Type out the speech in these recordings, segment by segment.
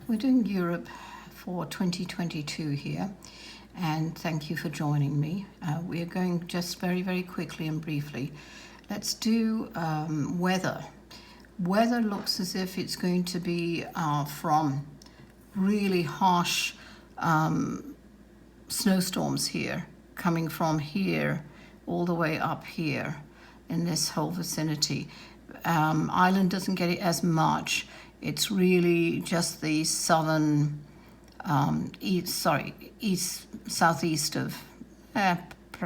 We're doing Europe for 2022 here, and thank you for joining me. We are going just very, very quickly and briefly. Let's do weather. Weather looks as if it's going to be from really harsh snowstorms here, coming from here all the way up here in this whole vicinity. Ireland doesn't get it as much. It's really just the southern, southeast of,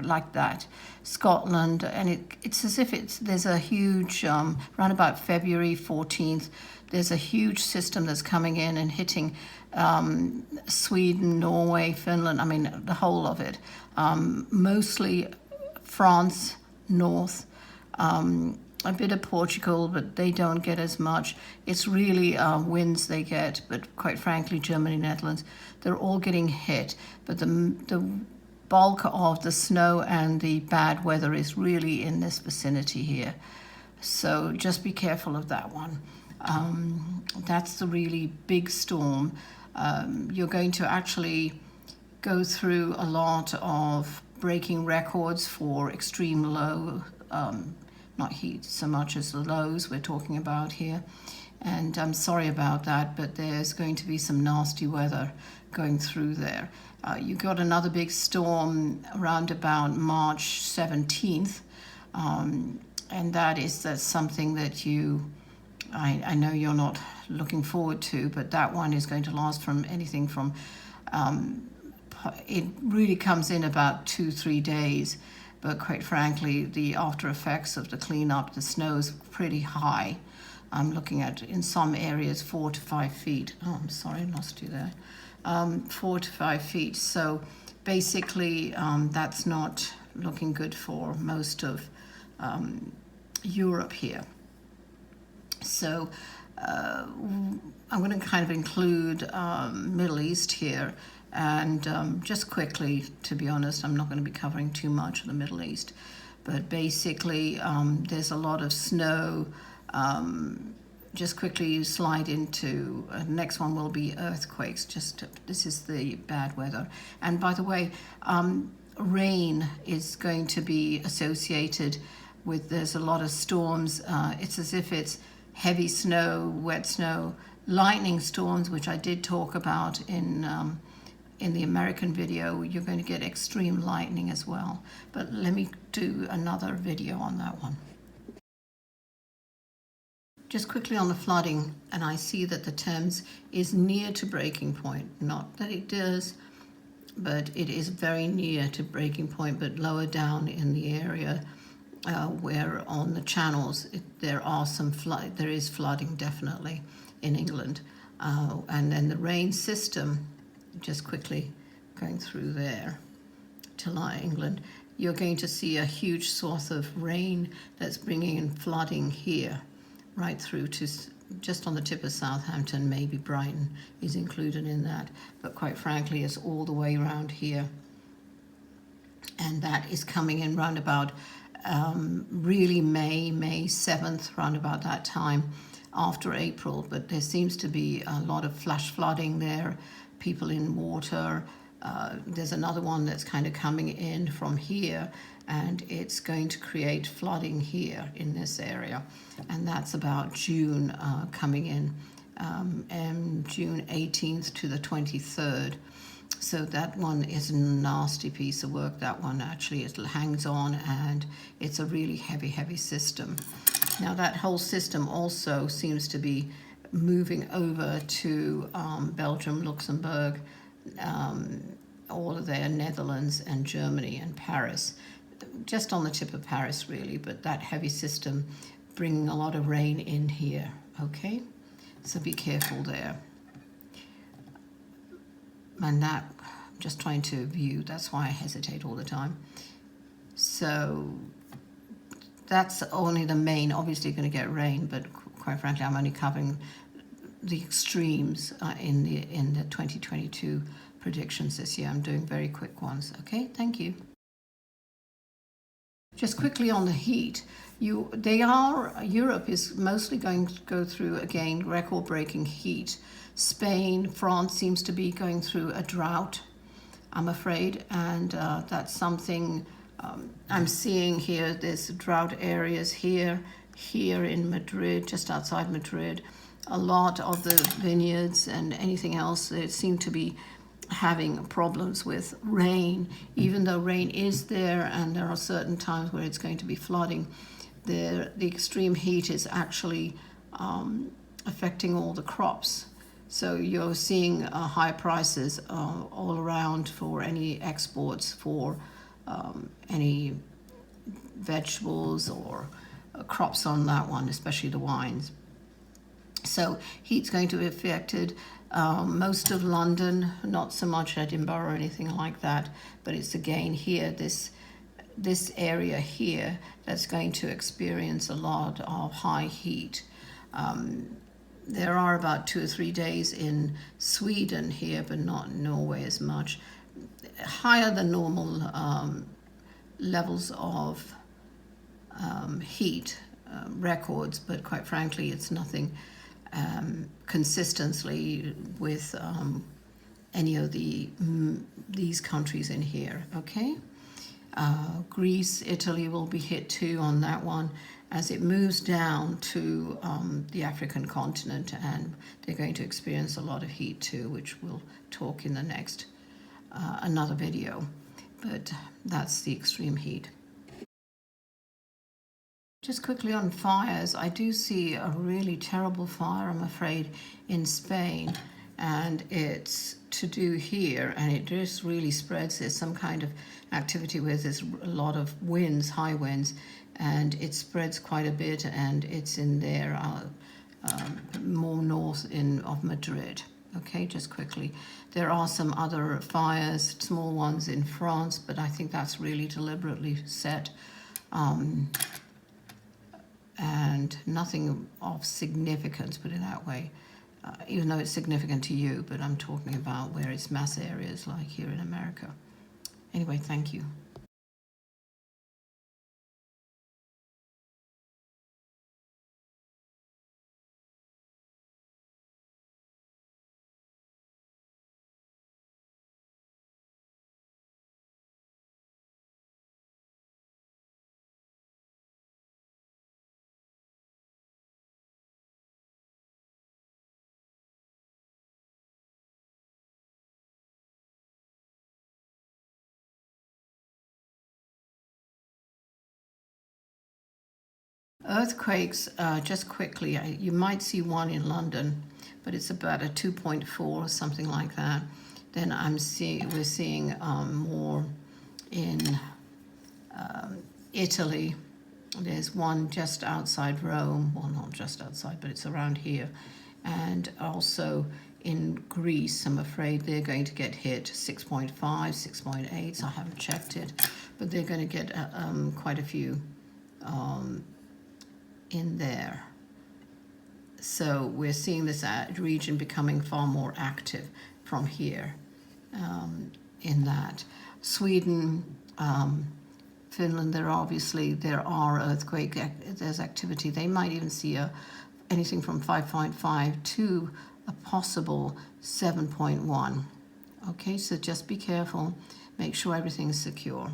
like that, Scotland, and it's as if there's a huge, around about February 14th, there's a huge system that's coming in and hitting Sweden, Norway, Finland, I mean, the whole of it. Mostly France, north, a bit of Portugal, but they don't get as much. It's really winds they get, but quite frankly, Germany, Netherlands, they're all getting hit. But the bulk of the snow and the bad weather is really in this vicinity here. So just be careful of that one. That's the really big storm. You're going to actually go through a lot of breaking records for extreme low, not heat so much as the lows we're talking about here. And I'm sorry about that, but there's going to be some nasty weather going through there. You got another big storm around about March 17th, and that's something that I know you're not looking forward to, but that one is going to last from anything from, it really comes in about 2-3 days. But quite frankly, the after effects of the cleanup, the snow is pretty high. I'm looking at, in some areas, 4 to 5 feet. Oh, I'm sorry, I lost you there. 4 to 5 feet. So basically, that's not looking good for most of Europe here. So I'm going to kind of include Middle East here. And just quickly, to be honest, I'm not going to be covering too much of the Middle East. But basically, there's a lot of snow. Just quickly slide into, next one will be earthquakes. This is the bad weather. And by the way, rain is going to be associated with, there's a lot of storms. It's as if it's heavy snow, wet snow, lightning storms, which I did talk about in the American video. You're going to get extreme lightning as well. But let me do another video on that one. Just quickly on the flooding, and I see that the Thames is near to breaking point. Not that it does, but it is very near to breaking point, but lower down in the area where on the channels there is flooding definitely in England. And then the rain system, just quickly going through there to England, you're going to see a huge source of rain that's bringing in flooding here, right through to just on the tip of Southampton, maybe Brighton is included in that, but quite frankly, it's all the way around here. And that is coming in round about really May 7th, round about that time, after April, but there seems to be a lot of flash flooding there, people in water. There's another one that's kind of coming in from here, and it's going to create flooding here in this area, and that's about June coming in, and June 18th to the 23rd. So that one is a nasty piece of work. That one actually, it hangs on, and it's a really heavy system. Now that whole system also seems to be moving over to Belgium, Luxembourg, all of their Netherlands and Germany and Paris, just on the tip of Paris really, but that heavy system bringing a lot of rain in here, okay? So be careful there. And that, I'm just trying to view, that's why I hesitate all the time. So that's only the main, obviously going to get rain, but quite frankly, I'm only covering the extremes in the 2022 predictions this year. I'm doing very quick ones. Okay, thank you. Just quickly on the heat, Europe is mostly going to go through, again, record-breaking heat. Spain, France seems to be going through a drought, I'm afraid, and that's something I'm seeing here. There's drought areas here in Madrid, just outside Madrid. A lot of the vineyards and anything else, they seem to be having problems with rain, even though rain is there and there are certain times where it's going to be flooding. The extreme heat is actually affecting all the crops. So you're seeing high prices all around for any exports for any vegetables or crops on that one, especially the wines. So heat's going to be affected. Most of London, not so much Edinburgh or anything like that, but it's again here, this area here that's going to experience a lot of high heat. There are about 2 or 3 days in Sweden here, but not in Norway as much. Higher than normal levels of heat records, but quite frankly, it's nothing consistently with any of these countries in here, okay? Greece, Italy will be hit too on that one as it moves down to the African continent, and they're going to experience a lot of heat too, which we'll talk in the next another video, but that's the extreme heat. Just quickly on fires, I do see a really terrible fire, I'm afraid, in Spain, and it's to do here, and it just really spreads. There's some kind of activity where there's a lot of winds, high winds, and it spreads quite a bit, and it's in there more north of Madrid. Okay, just quickly. There are some other fires, small ones in France, but I think that's really deliberately set. And nothing of significance, put it that way, even though it's significant to you, but I'm talking about where it's mass areas like here in America. Anyway, thank you. Earthquakes, just quickly, you might see one in London, but it's about a 2.4, something like that. Then we're seeing more in Italy. There's one just outside Rome, well, not just outside, but it's around here. And also in Greece, I'm afraid they're going to get hit 6.5, 6.8, so I haven't checked it, but they're going to get quite a few in there. So we're seeing this region becoming far more active from here in that. Sweden, Finland, there are earthquake, there's activity. They might even see anything from 5.5 to a possible 7.1. Okay, so just be careful. Make sure everything is secure.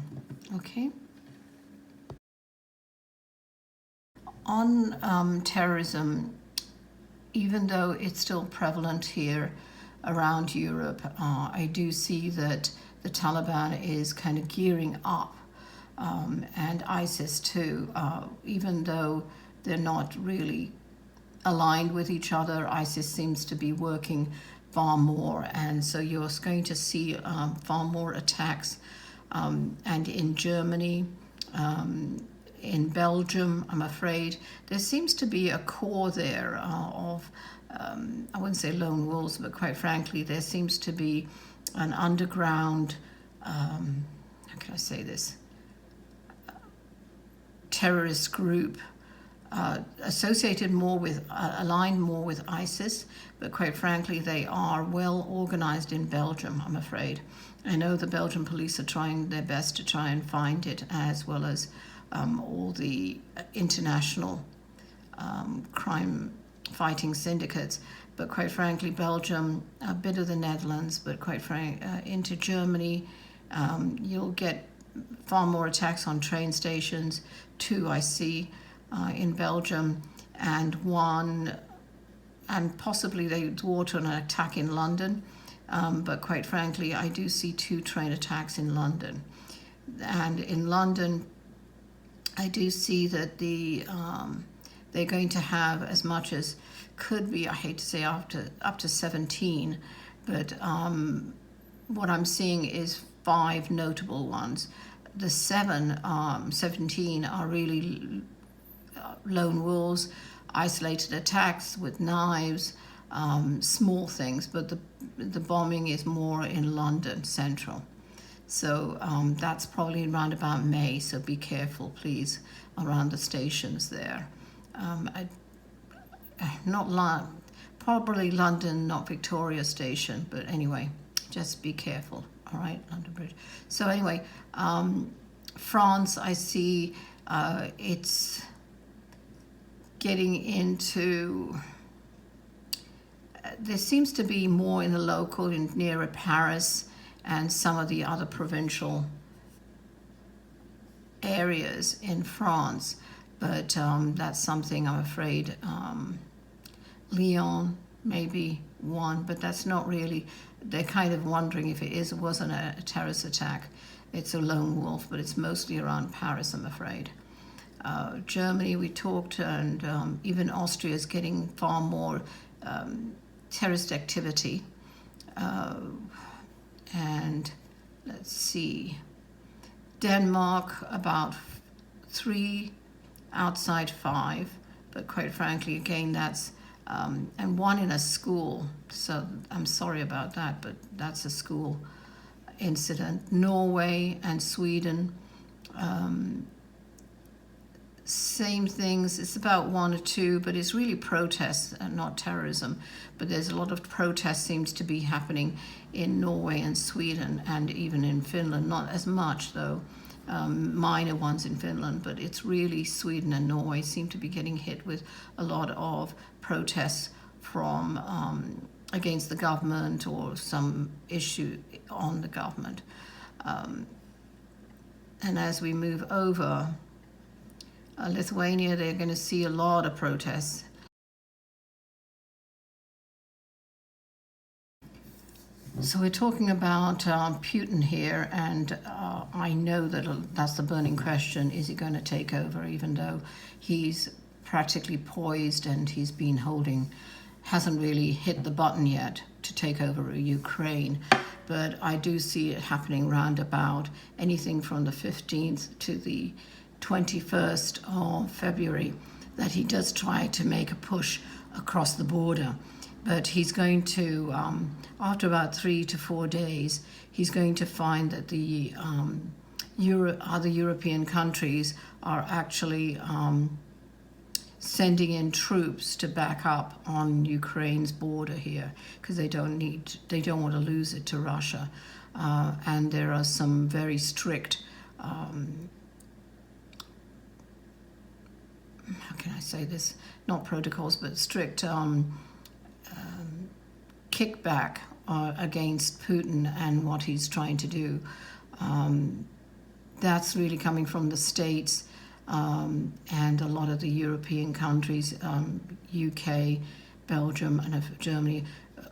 Okay. On terrorism, even though it's still prevalent here around Europe, I do see that the Taliban is kind of gearing up, and ISIS too, even though they're not really aligned with each other. ISIS seems to be working far more, and so you're going to see far more attacks, and in Germany, in Belgium, I'm afraid, there seems to be a core there of, I wouldn't say lone wolves, but quite frankly, there seems to be an underground, how can I say this, terrorist group associated more with, aligned more with ISIS, but quite frankly, they are well organized in Belgium, I'm afraid. I know the Belgian police are trying their best to try and find it, as well as all the international crime fighting syndicates, but quite frankly, Belgium, a bit of the Netherlands, but quite into Germany, you'll get far more attacks on train stations. 2 I see in Belgium, and 1, and possibly they thwart an attack in London. But quite frankly, I do see 2 train attacks in London. And in London, I do see that they're going to have as much as could be, I hate to say up to 17, but what I'm seeing is 5 notable ones. The 17 are really lone wolves, isolated attacks with knives, small things, but the bombing is more in London Central. So that's probably around about May, so be careful, please, around the stations there. Probably London, not Victoria Station, but anyway, just be careful, all right, London Bridge. So anyway, France, I see it's getting into, there seems to be more in the local, nearer Paris and some of the other provincial areas in France, but that's something I'm afraid, Lyon maybe one, but that's not really, they're kind of wondering if it wasn't a terrorist attack. It's a lone wolf, but it's mostly around Paris, I'm afraid. Germany, we talked, and even Austria is getting far more terrorist activity. And let's see, Denmark, about 3 outside 5, but quite frankly, again, that's, and 1 in a school. So I'm sorry about that, but that's a school incident. Norway and Sweden, same things. It's about 1 or 2, but it's really protests and not terrorism. But there's a lot of protests seems to be happening in Norway and Sweden, and even in Finland. Not as much though, minor ones in Finland, but it's really Sweden and Norway seem to be getting hit with a lot of protests from against the government or some issue on the government. And as we move over, Lithuania, they're going to see a lot of protests. So we're talking about Putin here, and I know that that's the burning question. Is he going to take over, even though he's practically poised and he's been hasn't really hit the button yet to take over Ukraine. But I do see it happening round about anything from the 15th to the 21st of February, that he does try to make a push across the border. But he's going to, after about 3 to 4 days, he's going to find that the other European countries are actually sending in troops to back up on Ukraine's border here, because they don't want to lose it to Russia. And there are some very strict, how can I say this? Not protocols, but strict kickback against Putin and what he's trying to do. That's really coming from the States and a lot of the European countries, UK, Belgium, and Germany.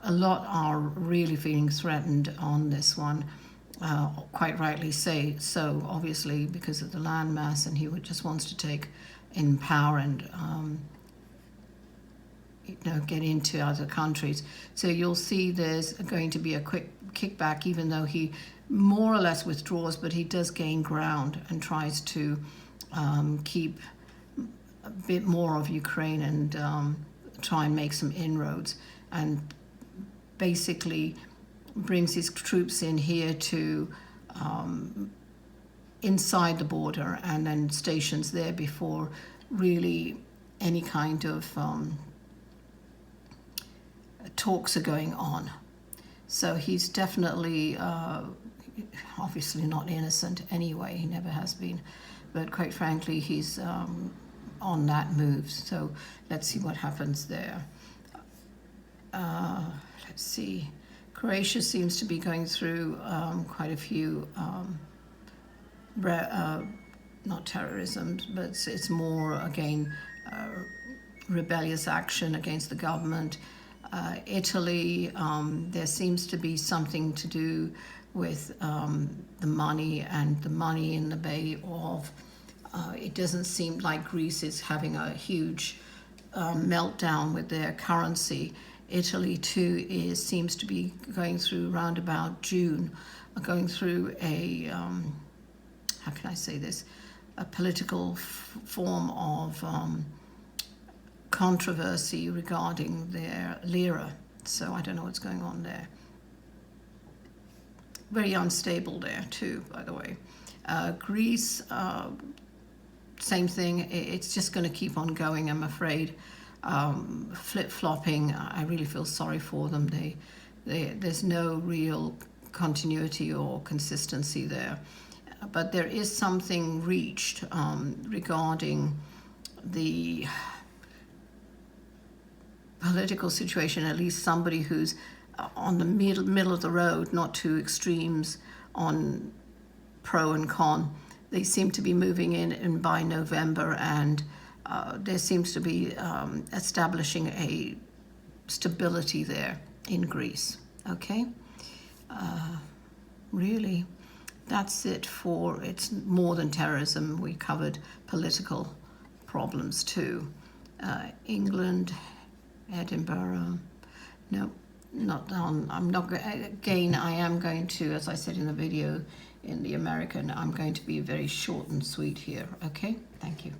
A lot are really feeling threatened on this one, quite rightly so, obviously, because of the landmass, and he just wants to take in power and get into other countries. So you'll see there's going to be a quick kickback, even though he more or less withdraws, but he does gain ground and tries to keep a bit more of Ukraine and try and make some inroads, and basically brings his troops in here to inside the border, and then stations there before really any kind of talks are going on. So he's definitely obviously not innocent anyway, he never has been, but quite frankly he's on that move. So let's see what happens there. let's see, Croatia seems to be going through quite a few, not terrorism, but it's more, again, rebellious action against the government. Italy, there seems to be something to do with the money and the money in the Bay of, it doesn't seem like Greece is having a huge meltdown with their currency. Italy too seems to be going through round about June, going through a, how can I say this, a political form of controversy regarding their lira. So I don't know what's going on there. Very unstable there too, by the way. Greece, same thing. It's just going to keep on going, I'm afraid. Flip-flopping. I really feel sorry for them. There's no real continuity or consistency there. But there is something reached regarding the political situation, at least somebody who's on the middle of the road, not two extremes on pro and con. They seem to be moving in by November, and there seems to be establishing a stability there in Greece. Okay? Really, that's it for, it's more than terrorism. We covered political problems too. England, Edinburgh, no, not on. I'm not, again, I am going to, as I said in the video, in the American, I'm going to be very short and sweet here, okay? Thank you.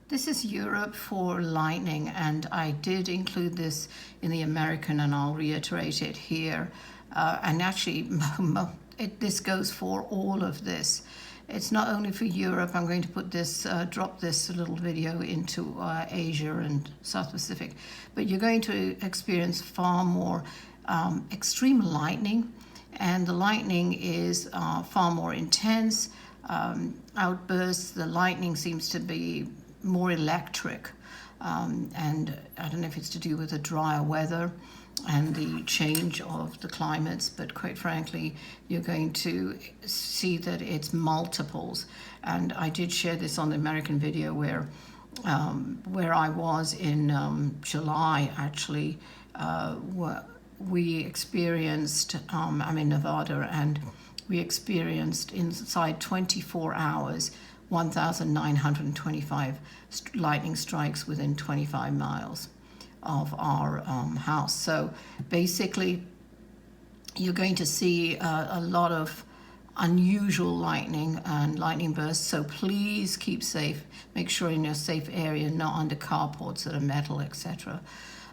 This is Europe for lightning, and I did include this in the American, and I'll reiterate it here. And actually, this goes for all of this. It's not only for Europe. I'm going to put this, drop this little video into Asia and South Pacific. But you're going to experience far more extreme lightning, and the lightning is far more intense. Outbursts, the lightning seems to be more electric, and I don't know if it's to do with the drier weather and the change of the climates, but quite frankly, you're going to see that it's multiples. And I did share this on the American video where I was in July, actually. We experienced, I'm in Nevada, and we experienced inside 24 hours 1,925 lightning strikes within 25 miles of our house. So basically, you're going to see a lot of unusual lightning and lightning bursts. So please keep safe. Make sure in your safe area, not under carports that are metal, etc.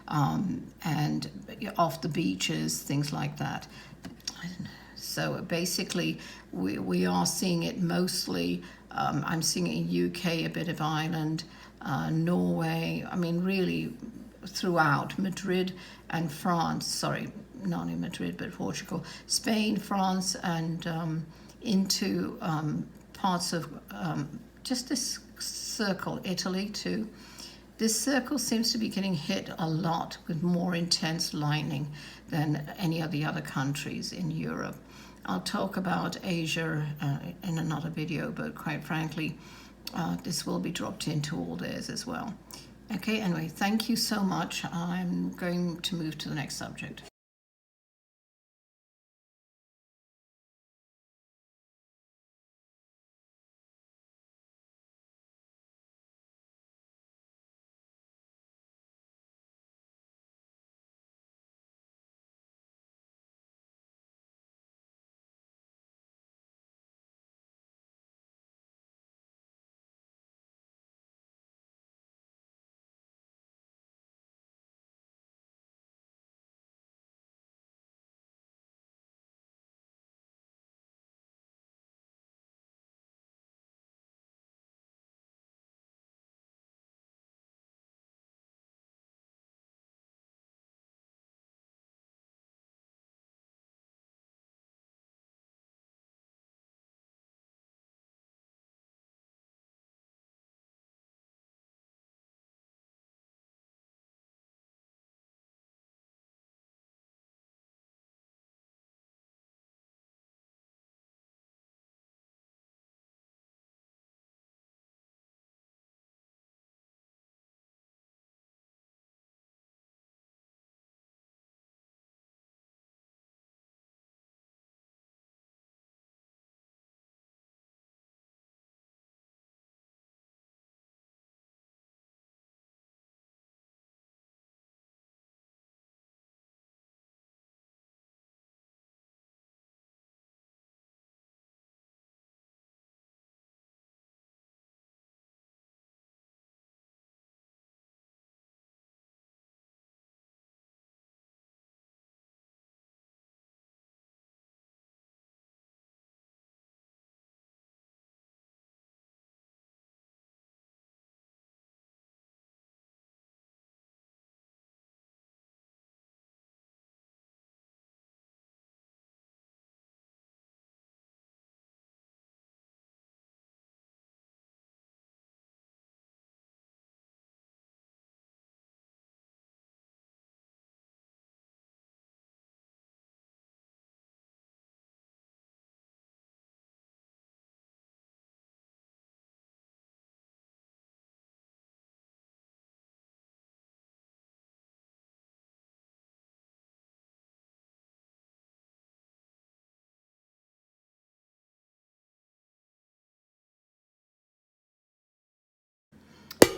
And off the beaches, things like that. So basically, we are seeing it mostly. I'm seeing it in UK, a bit of Ireland, Norway, I mean really throughout, Madrid and France, sorry, not in Madrid, but Portugal, Spain, France, and into parts of just this circle, Italy too. This circle seems to be getting hit a lot with more intense lightning than any of the other countries in Europe. I'll talk about Asia in another video, but quite frankly, this will be dropped into all theirs as well. Okay, anyway, thank you so much. I'm going to move to the next subject.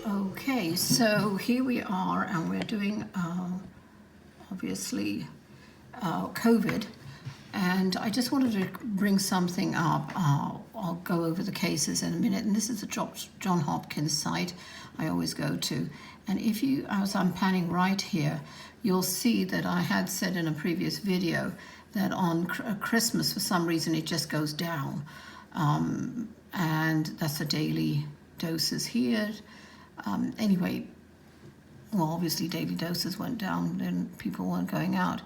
Okay, so here we are, and we're doing obviously COVID, and I just wanted to bring something up. I'll go over the cases in a minute, and this is the John Hopkins site I always go to. And if you, as I'm panning right here, you'll see that I had said in a previous video that on Christmas, for some reason, it just goes down. And that's the daily doses here. Anyway, well, obviously daily doses went down, then people weren't going out.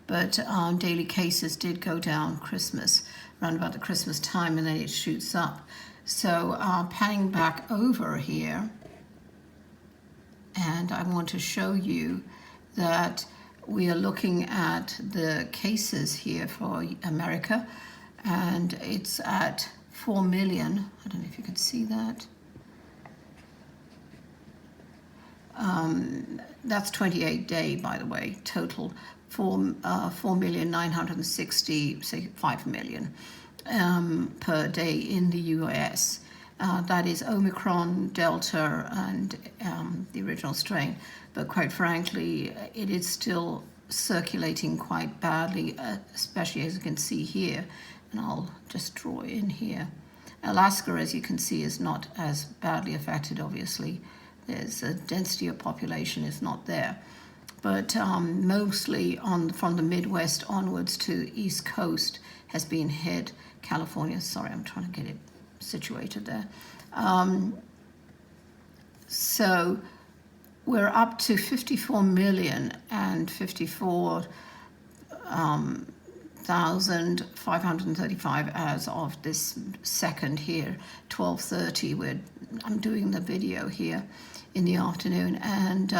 But daily cases did go down Christmas, around about the Christmas time, and then it shoots up. So panning back over here, and I want to show you that we are looking at the cases here for America, and it's at 4 million. I don't know if you can see that. That's 28-day, by the way, total 4,960,000, say 5 million per day in the US. That is Omicron, Delta, and the original strain. But quite frankly, it is still circulating quite badly, especially as you can see here. And I'll just draw in here. Alaska, as you can see, is not as badly affected, obviously. There's a density of population is not there. But mostly from the Midwest onwards to East Coast has been hit. California, sorry, I'm trying to get it situated there. So we're up to 54 million and 54 39,535 as of this second here, 12:30. I'm doing the video here in the afternoon, and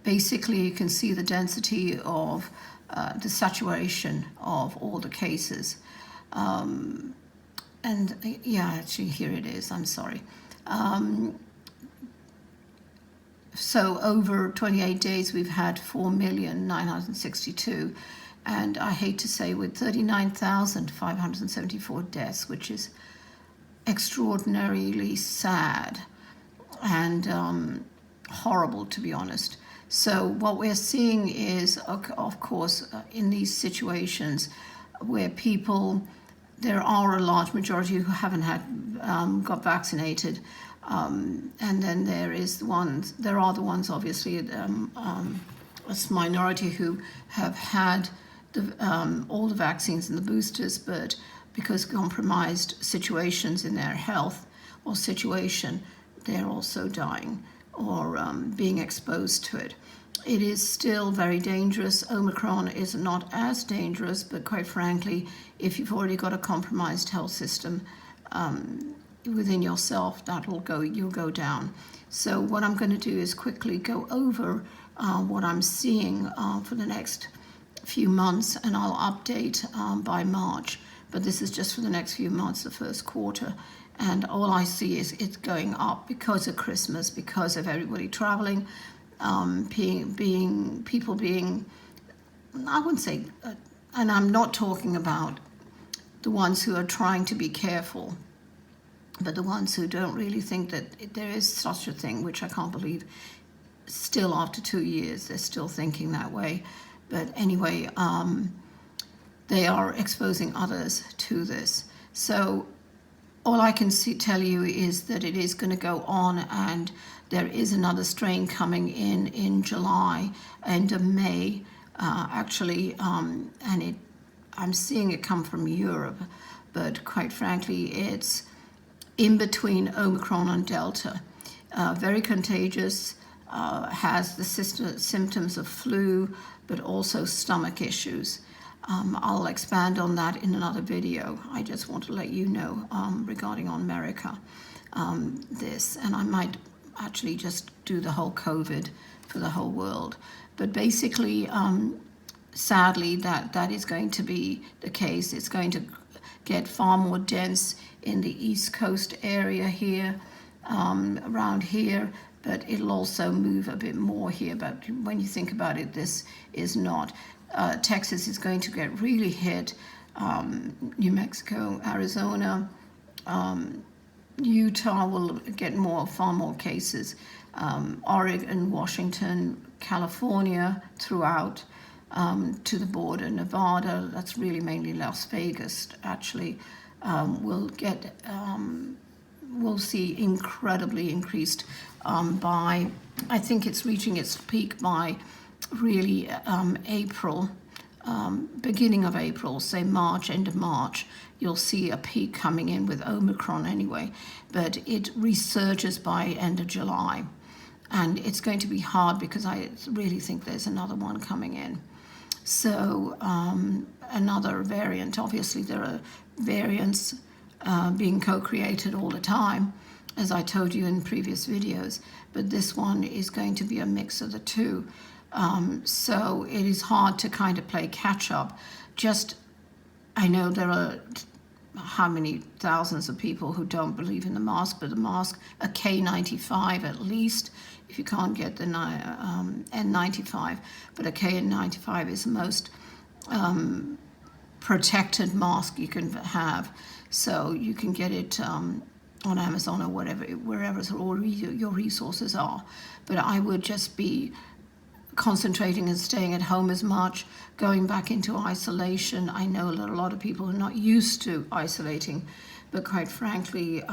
basically you can see the density of the saturation of all the cases. And yeah, actually here it is, I'm sorry. So over 28 days we've had 4,962,000, and I hate to say with 39,574 deaths, which is extraordinarily sad and horrible, to be honest. So what we're seeing is, of course, in these situations where there are a large majority who haven't got vaccinated, and then there are the ones obviously, a minority who have had all the vaccines and the boosters, but because compromised situations in their health or situation, they're also dying or being exposed to it. It is still very dangerous. Omicron is not as dangerous, but quite frankly, if you've already got a compromised health system within yourself, you'll go down. So what I'm going to do is quickly go over what I'm seeing for the next few months, and I'll update by March. But this is just for the next few months, the first quarter. And all I see is it's going up because of Christmas, because of everybody traveling, people being, I wouldn't say, and I'm not talking about the ones who are trying to be careful, but the ones who don't really think that there is such a thing, which I can't believe still after 2 years, they're still thinking that way. But anyway, they are exposing others to this. So all I can tell you is that it is going to go on, and there is another strain coming in July, end of May, actually, and I'm seeing it come from Europe, but quite frankly, it's in between Omicron and Delta. Very contagious, has the symptoms of flu, but also stomach issues. I'll expand on that in another video. I just want to let you know regarding on America, this, and I might actually just do the whole COVID for the whole world. But basically, sadly, that is going to be the case. It's going to get far more dense in the East Coast area here, around here, but it'll also move a bit more here. But when you think about it, this is not. Texas is going to get really hit, New Mexico, Arizona, Utah will get far more cases, Oregon, Washington, California, throughout to the border, Nevada, that's really mainly Las Vegas, actually, we'll see incredibly increased by, I think it's reaching its peak by really April, beginning of April, say March, end of March, you'll see a peak coming in with Omicron anyway, but it resurges by end of July. And it's going to be hard because I really think there's another one coming in. So another variant, obviously there are variants being co-created all the time, as I told you in previous videos, but this one is going to be a mix of the two. So it is hard to kind of play catch up. I know there are how many thousands of people who don't believe in the mask, but the mask, a K95 at least, if you can't get the N95, but a KN95 is the most protected mask you can have. So you can get it on Amazon or wherever your resources are. But I would just be concentrating and staying at home as much, going back into isolation. I know a lot of people are not used to isolating, but quite frankly,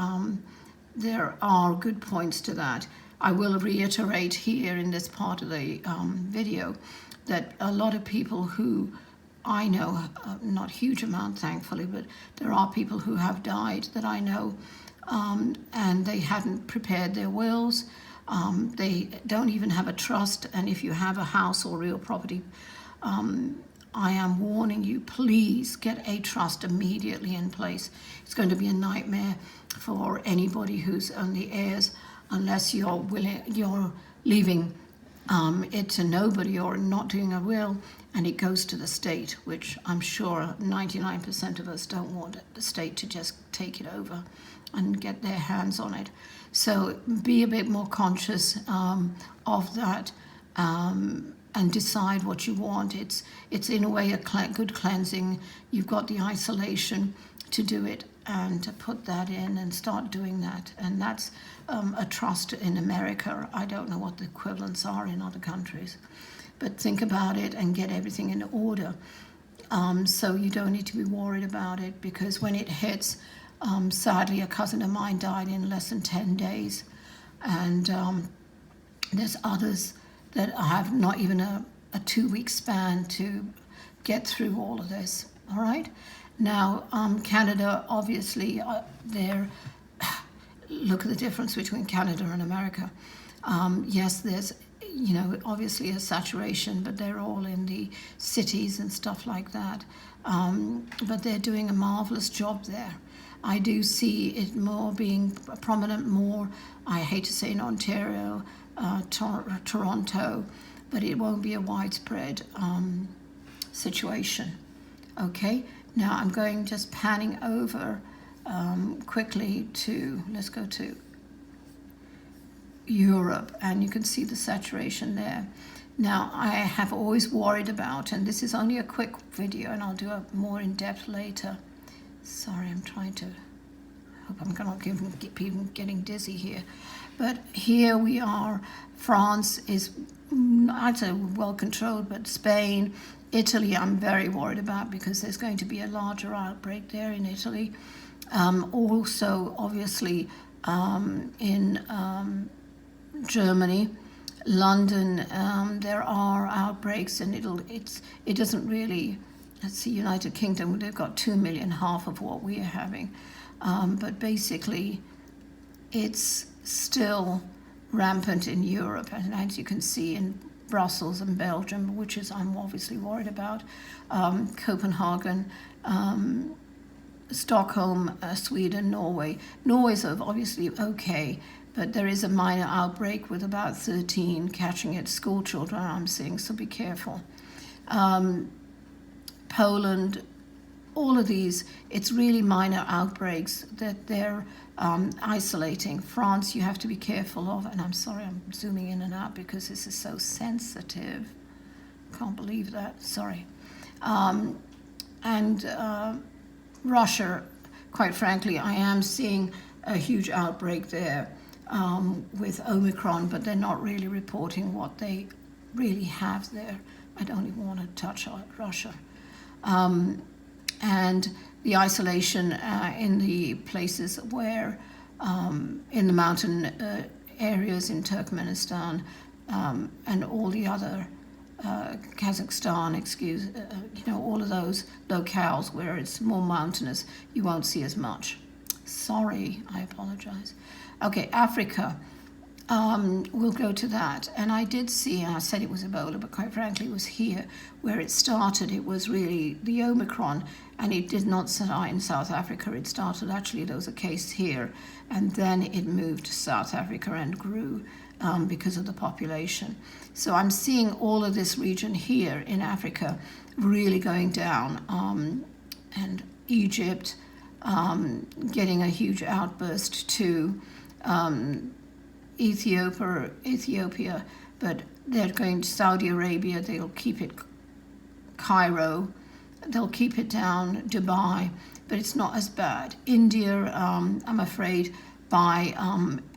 there are good points to that. I will reiterate here in this part of the video that a lot of people who I know, not huge amount thankfully, but there are people who have died that I know, and they hadn't prepared their wills. They don't even have a trust, and if you have a house or real property, I am warning you, please get a trust immediately in place. It's going to be a nightmare for anybody who's on the heirs, unless you're leaving it to nobody or not doing a will, and it goes to the state, which I'm sure 99% of us don't want the state to just take it over and get their hands on it. So be a bit more conscious of that, and decide what you want. It's in a way a good cleansing. You've got the isolation to do it, and to put that in and start doing that. And that's a trust in America. I don't know what the equivalents are in other countries, but think about it and get everything in order, so you don't need to be worried about it, because when it hits, sadly a cousin of mine died in less than 10 days, and there's others that have not even a 2-week span to get through all of this. All right. Now, Canada, obviously, look at the difference between Canada and America. Yes, there's, obviously a saturation, but they're all in the cities and stuff like that. But they're doing a marvelous job there. I do see it more being prominent more, I hate to say in Ontario, Toronto, but it won't be a widespread situation. Okay, now I'm going just panning over quickly to, let's go to Europe, and you can see the saturation there. Now, I have always worried about, and this is only a quick video, and I'll do a more in-depth later. Sorry, I'm trying to, hope I'm not people getting dizzy here. But here we are. France is, I'd say, well controlled, but Spain, Italy, I'm very worried about, because there's going to be a larger outbreak there in Italy. Also, obviously, in Germany, London, there are outbreaks, and it doesn't really. Let's see, United Kingdom, they've got 2 million, half of what we are having, but basically, it's still rampant in Europe, and as you can see in Brussels and Belgium, which is I'm obviously worried about, Copenhagen, Stockholm, Sweden, Norway. Norway's obviously okay, but there is a minor outbreak with about 13 catching it, school children I'm seeing, so be careful. Poland, all of these, it's really minor outbreaks that they're isolating. France, you have to be careful of, and I'm sorry I'm zooming in and out because this is so sensitive. Can't believe that, sorry. Russia, quite frankly, I am seeing a huge outbreak there with Omicron, but they're not really reporting what they really have there. I don't even want to touch Russia. And the isolation in the places where, in the mountain areas in Turkmenistan and all the other, Kazakhstan, all of those locales where it's more mountainous, you won't see as much. Sorry, I apologize. Okay, Africa. We'll go to that. And I did see, and I said it was Ebola, but quite frankly, it was here where it started. It was really the Omicron, and it did not start in South Africa. It started, actually, there was a case here, and then it moved to South Africa and grew because of the population. So I'm seeing all of this region here in Africa really going down, and Egypt getting a huge outburst too. Ethiopia, but they're going to Saudi Arabia, they'll keep it Cairo, they'll keep it down Dubai, but it's not as bad. India, I'm afraid by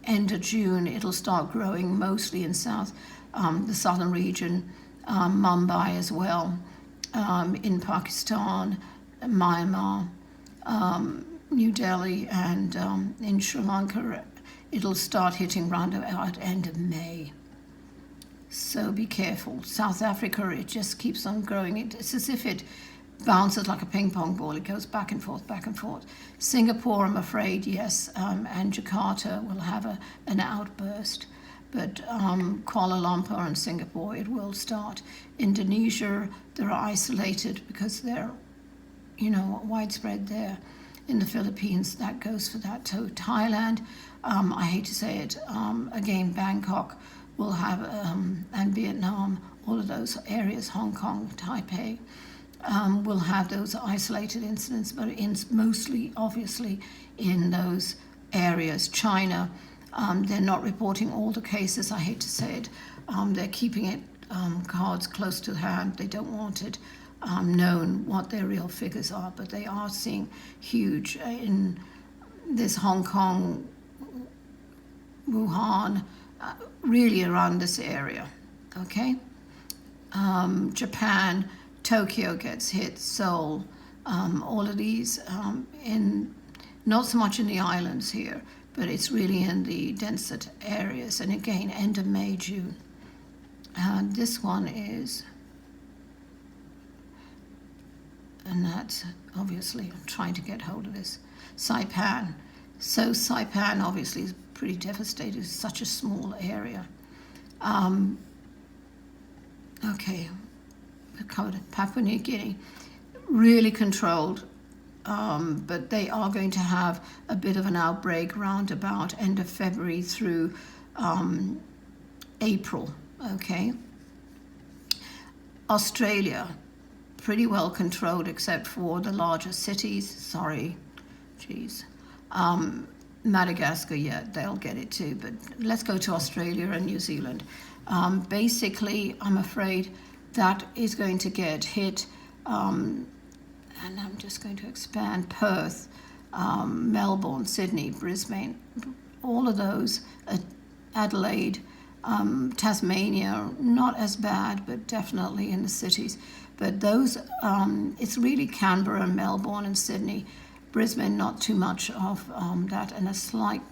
end of June, it'll start growing mostly in the southern region, Mumbai as well, in Pakistan, Myanmar, New Delhi, and in Sri Lanka, it'll start hitting round about end of May. So be careful. South Africa, it just keeps on growing. It's as if it bounces like a ping pong ball. It goes back and forth, back and forth. Singapore, I'm afraid, yes, and Jakarta will have an outburst. but Kuala Lumpur and Singapore, it will start. Indonesia, they're isolated because they're, widespread there. In the Philippines, that goes for that. So Thailand, I hate to say it, again, Bangkok will have, and Vietnam, all of those areas, Hong Kong, Taipei, will have those isolated incidents, but mostly, obviously, in those areas. China, they're not reporting all the cases, I hate to say it. They're keeping it cards close to hand. They don't want it known what their real figures are, but they are seeing huge in this Hong Kong, Wuhan, really around this area, okay? Japan, Tokyo gets hit, Seoul, all of these not so much in the islands here, but it's really in the denser areas. And again, end of May, June. This one is, and that's obviously, I'm trying to get hold of this, Saipan. So Saipan obviously is pretty devastated. It's such a small area. Okay, we covered Papua New Guinea, really controlled, but they are going to have a bit of an outbreak round about end of February through April, okay? Australia, pretty well controlled except for the larger cities. Sorry, geez. Madagascar, yeah, they'll get it too, but let's go to Australia and New Zealand. Basically, I'm afraid that is going to get hit, and I'm just going to expand Perth, Melbourne, Sydney, Brisbane, all of those, Adelaide, Tasmania, not as bad, but definitely in the cities. But those, it's really Canberra, Melbourne, and Sydney. Brisbane, not too much of that, and a slight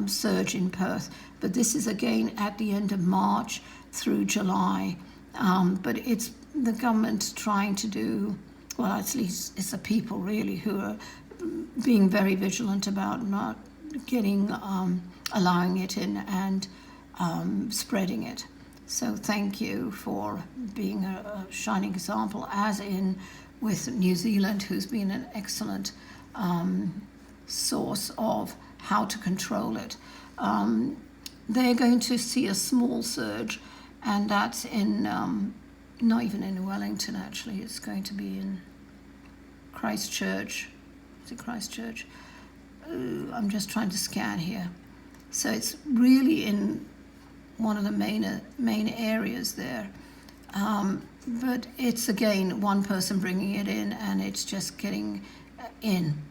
surge in Perth. But this is again at the end of March through July. But it's the government trying to do, well, at least it's the people really who are being very vigilant about not getting, allowing it in and spreading it. So thank you for being a shining example, as in with New Zealand, who's been an excellent source of how to control it. They're going to see a small surge, and that's in, not even in Wellington actually, it's going to be in Christchurch. Is it Christchurch? I'm just trying to scan here. So it's really in one of the main areas there. But it's again one person bringing it in, and it's just getting in.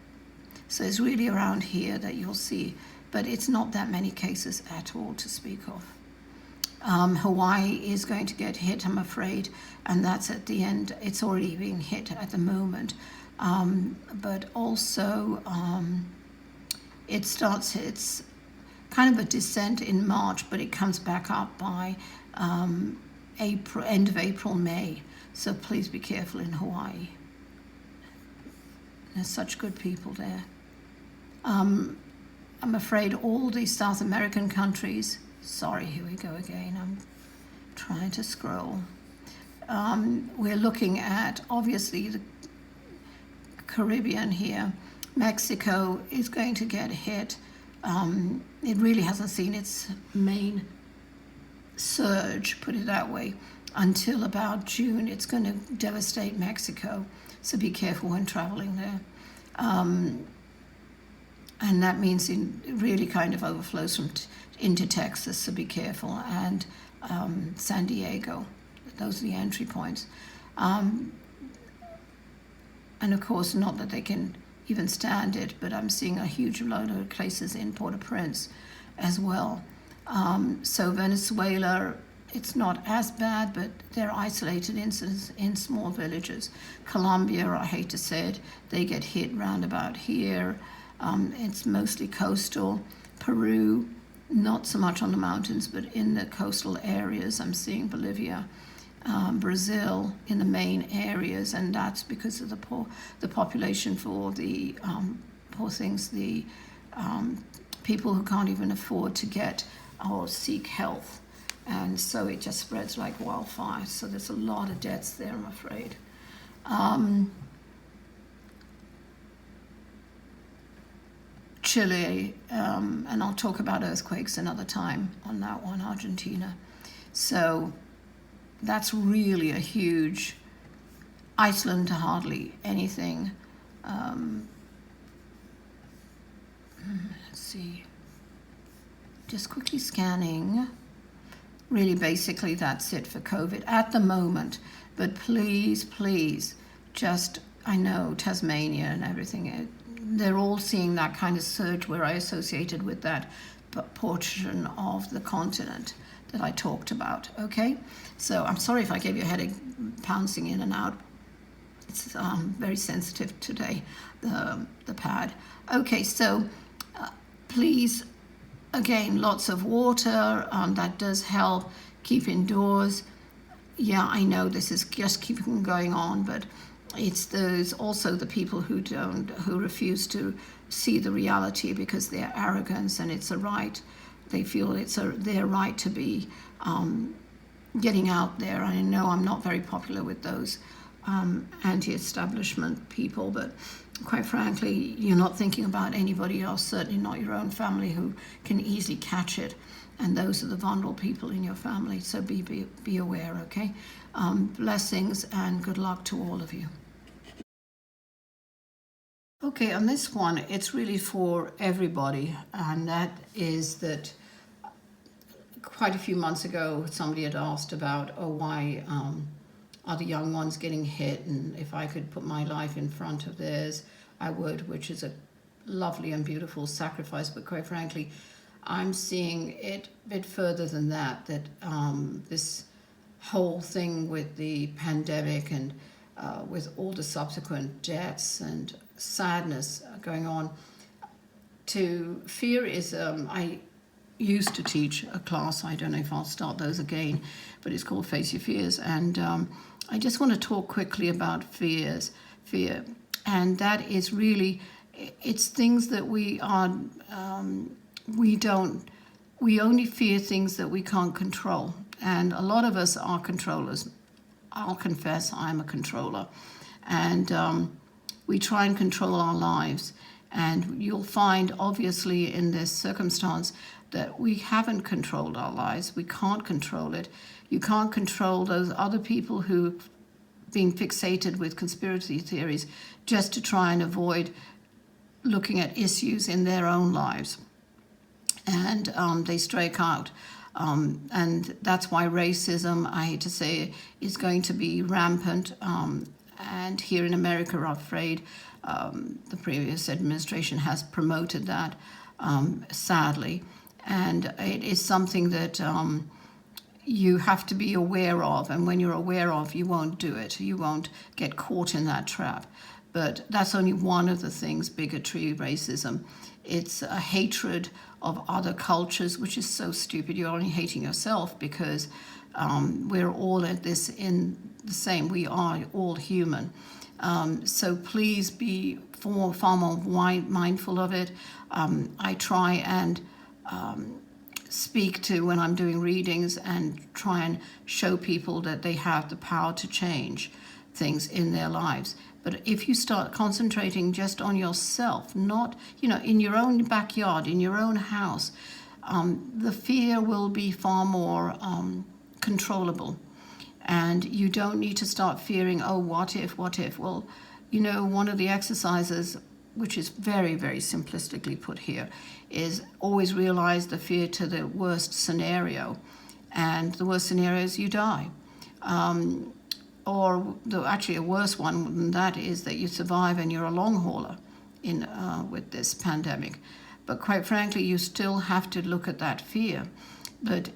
So it's really around here that you'll see, but it's not that many cases at all to speak of. Hawaii is going to get hit, I'm afraid, and that's at the end. It's already being hit at the moment. But also it's kind of a descent in March, but it comes back up by April, end of April, May. So please be careful in Hawaii. There's such good people there. I'm afraid all these South American countries, sorry, here we go again, I'm trying to scroll. We're looking at, obviously, the Caribbean here. Mexico is going to get hit. It really hasn't seen its main surge, put it that way, until about June. It's going to devastate Mexico, so be careful when traveling there. And that means it really kind of overflows into Texas, so be careful, and San Diego. Those are the entry points. And of course, not that they can even stand it, but I'm seeing a huge load of cases in Port-au-Prince as well. So Venezuela, it's not as bad, but they're isolated incidents in small villages. Colombia, I hate to say it, they get hit round about here. It's mostly coastal. Peru, not so much on the mountains, but in the coastal areas. I'm seeing Bolivia, Brazil in the main areas, and that's because of the population for the poor things, the people who can't even afford to get or seek health. And so it just spreads like wildfire. So there's a lot of deaths there, I'm afraid. Chile, and I'll talk about earthquakes another time on that one, Argentina. So that's really a huge. Iceland, hardly anything. Let's see. Just quickly scanning. Really, basically, that's it for COVID at the moment. But please, please, just, I know Tasmania and everything, they're all seeing that kind of surge where I associated with that portion of the continent that I talked about, okay? So I'm sorry if I gave you a headache pouncing in and out. It's very sensitive today, the pad. Okay, so please, again, lots of water, that does help. Keep indoors. Yeah, I know this is just keeping going on, but it's those also the people who refuse to see the reality because they're arrogance and it's a right. They feel it's their right to be getting out there. I know I'm not very popular with those anti-establishment people, but quite frankly, you're not thinking about anybody else, certainly not your own family, who can easily catch it, and those are the vulnerable people in your family. So be aware, okay? Blessings and good luck to all of you. Okay, on this one, it's really for everybody, and that is that quite a few months ago, somebody had asked about, why are the young ones getting hit, and if I could put my life in front of theirs, I would, which is a lovely and beautiful sacrifice. But quite frankly, I'm seeing it a bit further than that, this whole thing with the pandemic and with all the subsequent deaths and sadness going on. Fear is, I used to teach a class, I don't know if I'll start those again, but it's called Face Your Fears, and I just want to talk quickly about fear, and that is really, it's things that we only fear things that we can't control, and a lot of us are controllers. I'll confess I'm a controller, and we try and control our lives, and you'll find obviously in this circumstance that we haven't controlled our lives. We can't control it. You can't control those other people who being fixated with conspiracy theories just to try and avoid looking at issues in their own lives. And they strike out. And that's why racism, I hate to say it, is going to be rampant. And here in America, I'm afraid, the previous administration has promoted that, sadly. And it is something that you have to be aware of. And when you're aware of, you won't do it. You won't get caught in that trap. But that's only one of the things, bigotry, racism. It's a hatred of other cultures, which is so stupid. You're only hating yourself because we're all at this in the same. We are all human. So please be far more mindful of it. I try and speak to when I'm doing readings and try and show people that they have the power to change things in their lives. But if you start concentrating just on yourself, not, in your own backyard, in your own house, the fear will be far more controllable. And you don't need to start fearing, what if? Well, one of the exercises, which is very, very simplistically put here, is always realize the fear to the worst scenario. And the worst scenario is you die. Or actually a worse one than that is that you survive and you're a long hauler with this pandemic. But quite frankly, you still have to look at that fear. But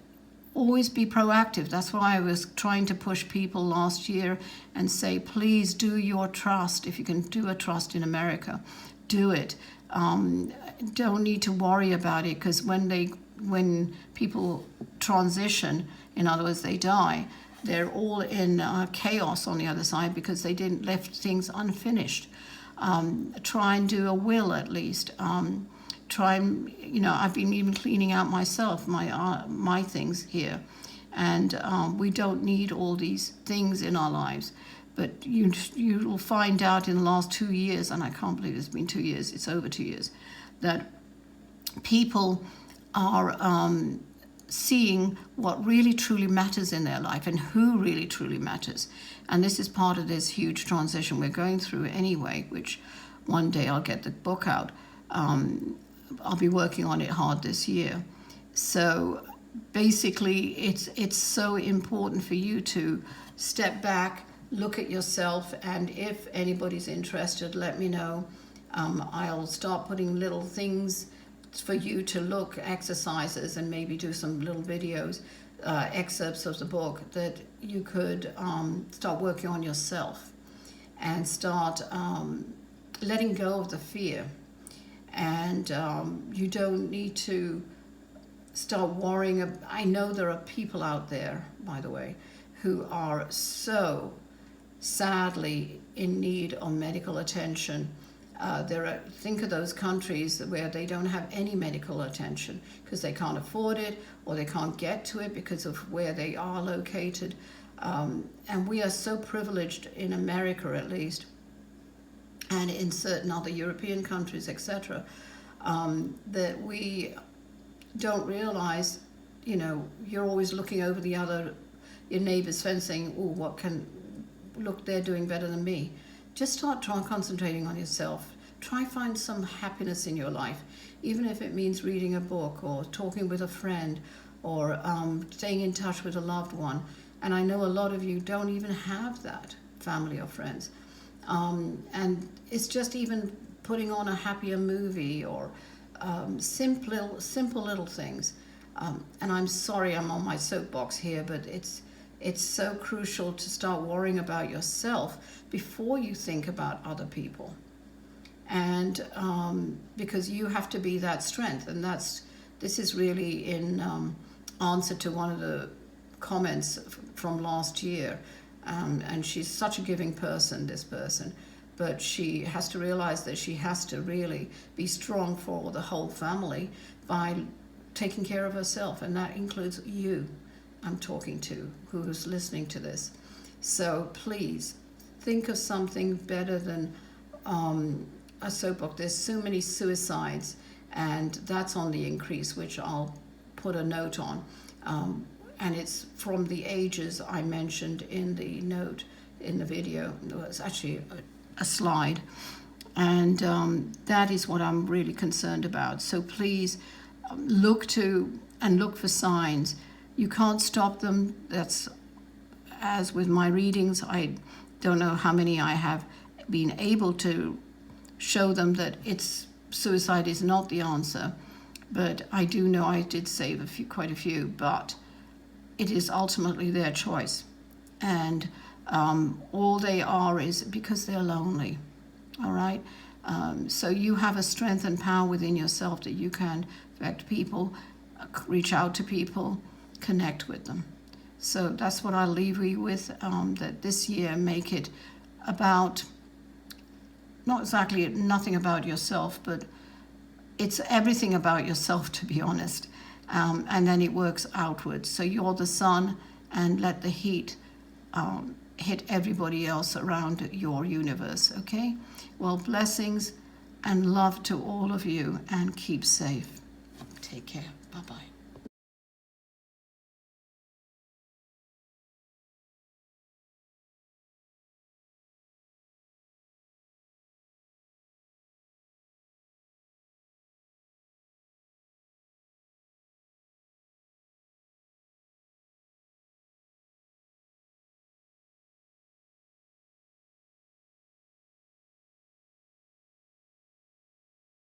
always be proactive. That's why I was trying to push people last year and say, please do your trust. If you can do a trust in America, do it. Don't need to worry about it, because when people transition, in other words, they die, they're all in chaos on the other side because they didn't left things unfinished. Try and do a will at least. try and, I've been even cleaning out myself, my things here. And we don't need all these things in our lives. But you'll find out in the last 2 years, and I can't believe it's been 2 years, it's over 2 years, that people are seeing what really truly matters in their life and who really truly matters. And this is part of this huge transition we're going through anyway, which one day I'll get the book out. I'll be working on it hard this year. So basically, it's so important for you to step back, look at yourself, and if anybody's interested, let me know. I'll start putting little things for you to look, exercises, and maybe do some little videos, excerpts of the book that you could start working on yourself and start letting go of the fear. And you don't need to start worrying. I know there are people out there, by the way, who are so sadly in need of medical attention. Think of those countries where they don't have any medical attention because they can't afford it or they can't get to it because of where they are located. And we are so privileged in America, at least, and in certain other European countries, etc., that we don't realize, you're always looking over your neighbor's fence saying, oh, look, they're doing better than me. Just start concentrating on yourself. Try find some happiness in your life, even if it means reading a book or talking with a friend or staying in touch with a loved one. And I know a lot of you don't even have that, family or friends. And it's just even putting on a happier movie or simple little things. And I'm sorry I'm on my soapbox here, but it's so crucial to start worrying about yourself before you think about other people. And because you have to be that strength. And this is really in answer to one of the comments from last year. And she's such a giving person, this person. But she has to realize that she has to really be strong for the whole family by taking care of herself. And that includes you, I'm talking to, who's listening to this. So please think of something better than a soapbox. There's so many suicides, and that's on the increase, which I'll put a note on. And it's from the ages I mentioned in the note in the video. It's actually a slide. And that is what I'm really concerned about. So please look for signs. You can't stop them. That's as with my readings. I don't know how many I have been able to show them that suicide is not the answer. But I do know I did save quite a few, but it is ultimately their choice. And all they are is because they're lonely, all right? So you have a strength and power within yourself that you can affect people, reach out to people, connect with them. So that's what I'll leave you with, that this year make it about, not exactly nothing about yourself, but it's everything about yourself, to be honest. And then it works outwards. So you're the sun, and let the heat hit everybody else around your universe, okay? Well, blessings and love to all of you, and keep safe. Take care. Bye-bye.